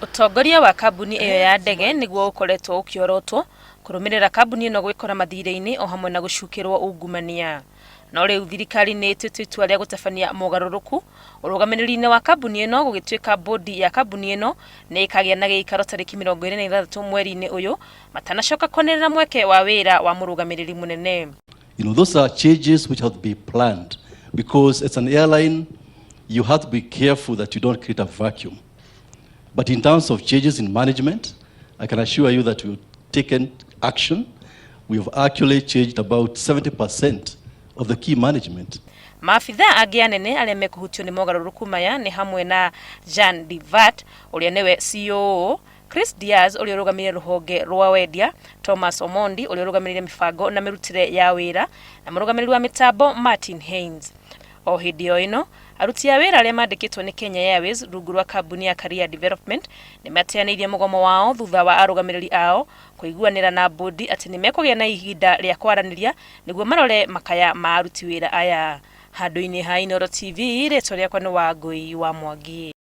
Utongoria wa kambuni iyo ya ndege niguo ukoretwo ukiorotwo kurumirira kambuni ino gwikora mathire-ini o hamwe na gucukirwo ungumania. No riu thirikari ni ituĩte itua ria gutabania mugaruruku urugamiriri-ini wa kambuni ino gugituika bodi ya kambuni ino ni ikagia na giikaro tariki 26 mweri-ini uyu matanacoka kwanirira mweke wa wira wa murugamiriri munene. Those are changes which have to be planned because it's an airline. You have to be careful that you don't create a vacuum. But in terms of changes in management, I can assure you that we've taken action. We've actually changed about 70% of the key management. Maafitha angi anene aria mekuhutio ni mogaruruku maya ni hamwe na Jean Divat uria niwe CEO, Chris Diaz uria urugamirire ruhonge rwa wendia, Thomas Omondi uria urugamirire mibango na mirutire ya wira na murugamiriri wa mitambo Martin Haynes. O hindi o ino aruti a wira aria mandikitwo ni Kenya Airways rungu rwa kambuni ya Career Development ni mateanirie mugomo wao thutha wa arugamiriri ao kuiguanira na bodi ati ni mekugia na ihinda ria kwaraniria niguo marore makaya ma aruti wira aya. Handu-ini ha Inooro TV, ritwa riakwa ni Wangui wa Mwangi.